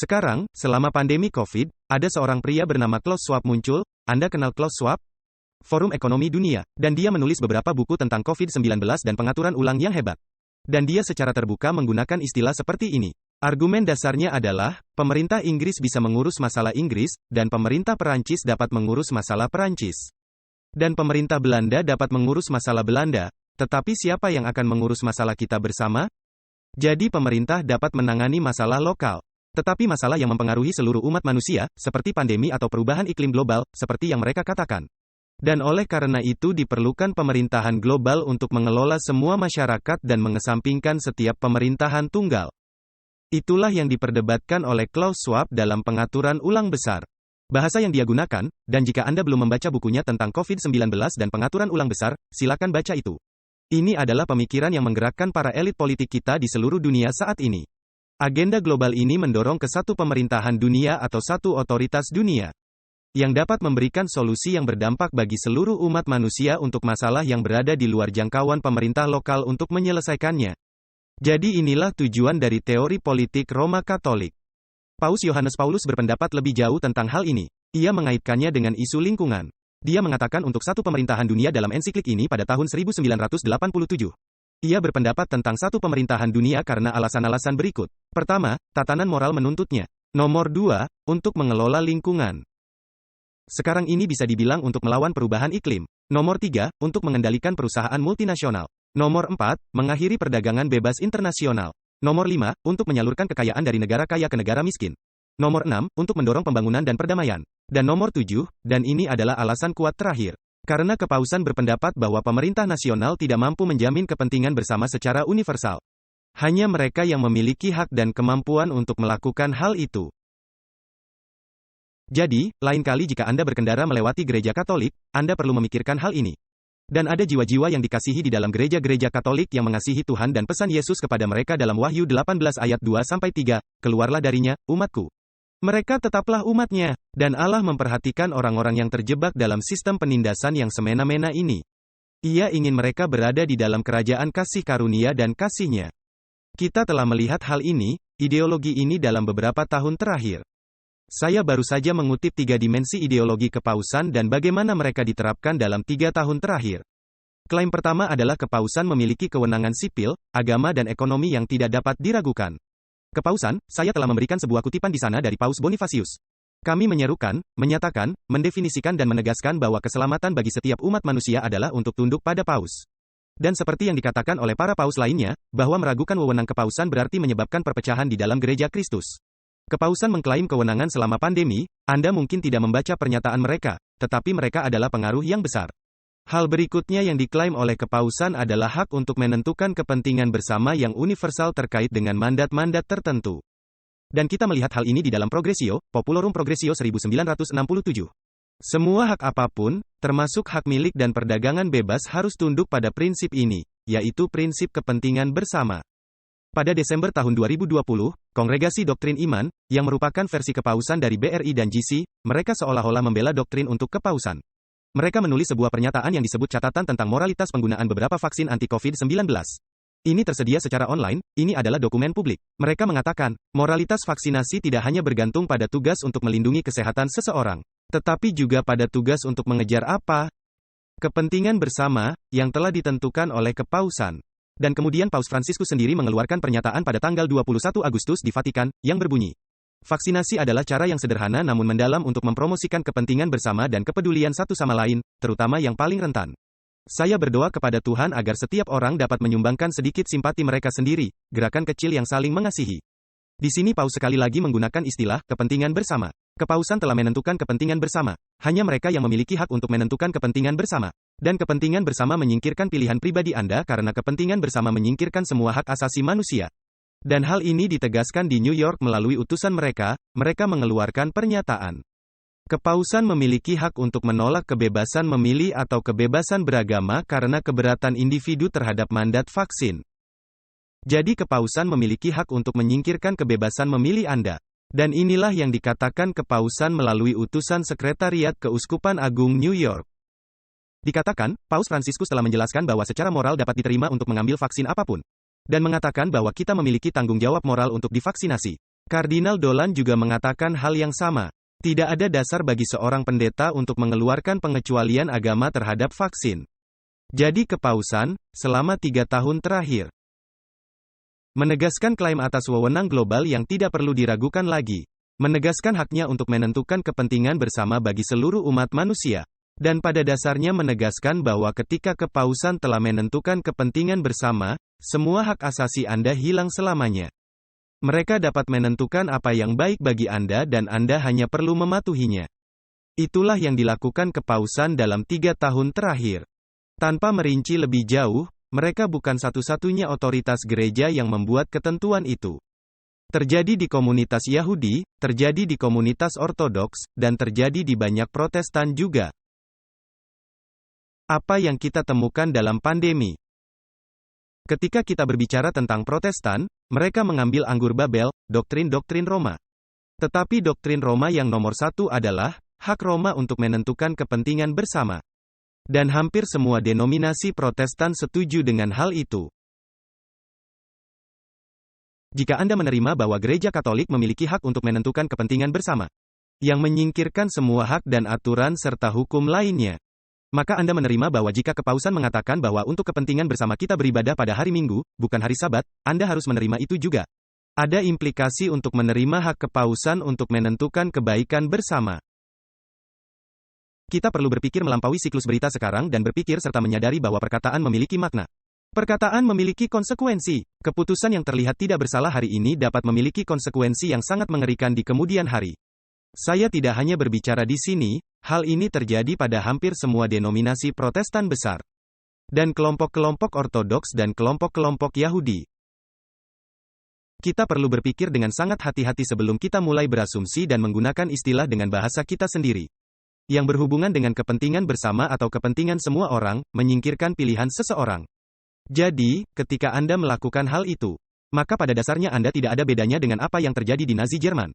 Sekarang, selama pandemi COVID, ada seorang pria bernama Klaus Schwab muncul. Anda kenal Klaus Schwab? Forum Ekonomi Dunia, dan dia menulis beberapa buku tentang COVID-19 dan pengaturan ulang yang hebat. Dan dia secara terbuka menggunakan istilah seperti ini. Argumen dasarnya adalah, pemerintah Inggris bisa mengurus masalah Inggris, dan pemerintah Perancis dapat mengurus masalah Perancis. Dan pemerintah Belanda dapat mengurus masalah Belanda, tetapi siapa yang akan mengurus masalah kita bersama? Jadi pemerintah dapat menangani masalah lokal. Tetapi masalah yang mempengaruhi seluruh umat manusia, seperti pandemi atau perubahan iklim global, seperti yang mereka katakan. Dan oleh karena itu diperlukan pemerintahan global untuk mengelola semua masyarakat dan mengesampingkan setiap pemerintahan tunggal. Itulah yang diperdebatkan oleh Klaus Schwab dalam pengaturan ulang besar. Bahasa yang dia gunakan, dan jika Anda belum membaca bukunya tentang COVID-19 dan pengaturan ulang besar, silakan baca itu. Ini adalah pemikiran yang menggerakkan para elit politik kita di seluruh dunia saat ini. Agenda global ini mendorong ke satu pemerintahan dunia atau satu otoritas dunia yang dapat memberikan solusi yang berdampak bagi seluruh umat manusia untuk masalah yang berada di luar jangkauan pemerintah lokal untuk menyelesaikannya. Jadi inilah tujuan dari teori politik Roma Katolik. Paus Yohanes Paulus berpendapat lebih jauh tentang hal ini. Ia mengaitkannya dengan isu lingkungan. Dia mengatakan untuk satu pemerintahan dunia dalam ensiklik ini pada tahun 1987. Ia berpendapat tentang satu pemerintahan dunia karena alasan-alasan berikut. Pertama, tatanan moral menuntutnya. Nomor 2, untuk mengelola lingkungan. Sekarang ini bisa dibilang untuk melawan perubahan iklim. Nomor 3, untuk mengendalikan perusahaan multinasional. Nomor 4, mengakhiri perdagangan bebas internasional. Nomor 5, untuk menyalurkan kekayaan dari negara kaya ke negara miskin. Nomor 6, untuk mendorong pembangunan dan perdamaian. Dan nomor 7, dan ini adalah alasan kuat terakhir. Karena kepausan berpendapat bahwa pemerintah nasional tidak mampu menjamin kepentingan bersama secara universal. Hanya mereka yang memiliki hak dan kemampuan untuk melakukan hal itu. Jadi, lain kali jika Anda berkendara melewati gereja Katolik, Anda perlu memikirkan hal ini. Dan ada jiwa-jiwa yang dikasihi di dalam gereja-gereja Katolik yang mengasihi Tuhan dan pesan Yesus kepada mereka dalam Wahyu 18 ayat 2-3, keluarlah darinya, umatku. Mereka tetaplah umatnya, dan Allah memperhatikan orang-orang yang terjebak dalam sistem penindasan yang semena-mena ini. Ia ingin mereka berada di dalam kerajaan kasih karunia dan kasih-Nya. Kita telah melihat hal ini, ideologi ini dalam beberapa tahun terakhir. Saya baru saja mengutip 3 dimensi ideologi kepausan dan bagaimana mereka diterapkan dalam 3 tahun terakhir. Klaim pertama adalah kepausan memiliki kewenangan sipil, agama dan ekonomi yang tidak dapat diragukan. Kepausan, saya telah memberikan sebuah kutipan di sana dari Paus Bonifacius. Kami menyerukan, menyatakan, mendefinisikan dan menegaskan bahwa keselamatan bagi setiap umat manusia adalah untuk tunduk pada Paus. Dan seperti yang dikatakan oleh para Paus lainnya, bahwa meragukan wewenang kepausan berarti menyebabkan perpecahan di dalam gereja Kristus. Kepausan mengklaim kewenangan selama pandemi. Anda mungkin tidak membaca pernyataan mereka, tetapi mereka adalah pengaruh yang besar. Hal berikutnya yang diklaim oleh kepausan adalah hak untuk menentukan kepentingan bersama yang universal terkait dengan mandat-mandat tertentu. Dan kita melihat hal ini di dalam Progressio, Populorum Progressio 1967. Semua hak apapun, termasuk hak milik dan perdagangan bebas harus tunduk pada prinsip ini, yaitu prinsip kepentingan bersama. Pada Desember tahun 2020, Kongregasi Doktrin Iman, yang merupakan versi kepausan dari BRI dan GC, mereka seolah-olah membela doktrin untuk kepausan. Mereka menulis sebuah pernyataan yang disebut catatan tentang moralitas penggunaan beberapa vaksin anti-COVID-19. Ini tersedia secara online, ini adalah dokumen publik. Mereka mengatakan, moralitas vaksinasi tidak hanya bergantung pada tugas untuk melindungi kesehatan seseorang, tetapi juga pada tugas untuk mengejar apa? Kepentingan bersama, yang telah ditentukan oleh kepausan. Dan kemudian Paus Fransiskus sendiri mengeluarkan pernyataan pada tanggal 21 Agustus di Vatikan, yang berbunyi, vaksinasi adalah cara yang sederhana namun mendalam untuk mempromosikan kepentingan bersama dan kepedulian satu sama lain, terutama yang paling rentan. Saya berdoa kepada Tuhan agar setiap orang dapat menyumbangkan sedikit simpati mereka sendiri, gerakan kecil yang saling mengasihi. Di sini Paus sekali lagi menggunakan istilah kepentingan bersama. Kepausan telah menentukan kepentingan bersama. Hanya mereka yang memiliki hak untuk menentukan kepentingan bersama. Dan kepentingan bersama menyingkirkan pilihan pribadi Anda karena kepentingan bersama menyingkirkan semua hak asasi manusia. Dan hal ini ditegaskan di New York melalui utusan mereka mengeluarkan pernyataan. Kepausan memiliki hak untuk menolak kebebasan memilih atau kebebasan beragama karena keberatan individu terhadap mandat vaksin. Jadi kepausan memiliki hak untuk menyingkirkan kebebasan memilih Anda. Dan inilah yang dikatakan kepausan melalui utusan Sekretariat Keuskupan Agung New York. Dikatakan, Paus Fransiskus telah menjelaskan bahwa secara moral dapat diterima untuk mengambil vaksin apapun. Dan mengatakan bahwa kita memiliki tanggung jawab moral untuk divaksinasi. Kardinal Dolan juga mengatakan hal yang sama. Tidak ada dasar bagi seorang pendeta untuk mengeluarkan pengecualian agama terhadap vaksin. Jadi kepausan, selama 3 tahun terakhir, menegaskan klaim atas wewenang global yang tidak perlu diragukan lagi. Menegaskan haknya untuk menentukan kepentingan bersama bagi seluruh umat manusia. Dan pada dasarnya menegaskan bahwa ketika kepausan telah menentukan kepentingan bersama, semua hak asasi Anda hilang selamanya. Mereka dapat menentukan apa yang baik bagi Anda dan Anda hanya perlu mematuhinya. Itulah yang dilakukan kepausan dalam 3 tahun terakhir. Tanpa merinci lebih jauh, mereka bukan satu-satunya otoritas gereja yang membuat ketentuan itu. Terjadi di komunitas Yahudi, terjadi di komunitas Ortodoks, dan terjadi di banyak Protestan juga. Apa yang kita temukan dalam pandemi? Ketika kita berbicara tentang Protestan, mereka mengambil anggur Babel, doktrin-doktrin Roma. Tetapi doktrin Roma yang nomor 1 adalah hak Roma untuk menentukan kepentingan bersama. Dan hampir semua denominasi Protestan setuju dengan hal itu. Jika Anda menerima bahwa Gereja Katolik memiliki hak untuk menentukan kepentingan bersama, yang menyingkirkan semua hak dan aturan serta hukum lainnya, maka Anda menerima bahwa jika kepausan mengatakan bahwa untuk kepentingan bersama kita beribadah pada hari Minggu, bukan hari Sabat, Anda harus menerima itu juga. Ada implikasi untuk menerima hak kepausan untuk menentukan kebaikan bersama. Kita perlu berpikir melampaui siklus berita sekarang dan berpikir serta menyadari bahwa perkataan memiliki makna. Perkataan memiliki konsekuensi. Keputusan yang terlihat tidak bersalah hari ini dapat memiliki konsekuensi yang sangat mengerikan di kemudian hari. Saya tidak hanya berbicara di sini, hal ini terjadi pada hampir semua denominasi Protestan besar. Dan kelompok-kelompok Ortodoks dan kelompok-kelompok Yahudi. Kita perlu berpikir dengan sangat hati-hati sebelum kita mulai berasumsi dan menggunakan istilah dengan bahasa kita sendiri. Yang berhubungan dengan kepentingan bersama atau kepentingan semua orang, menyingkirkan pilihan seseorang. Jadi, ketika Anda melakukan hal itu, maka pada dasarnya Anda tidak ada bedanya dengan apa yang terjadi di Nazi Jerman.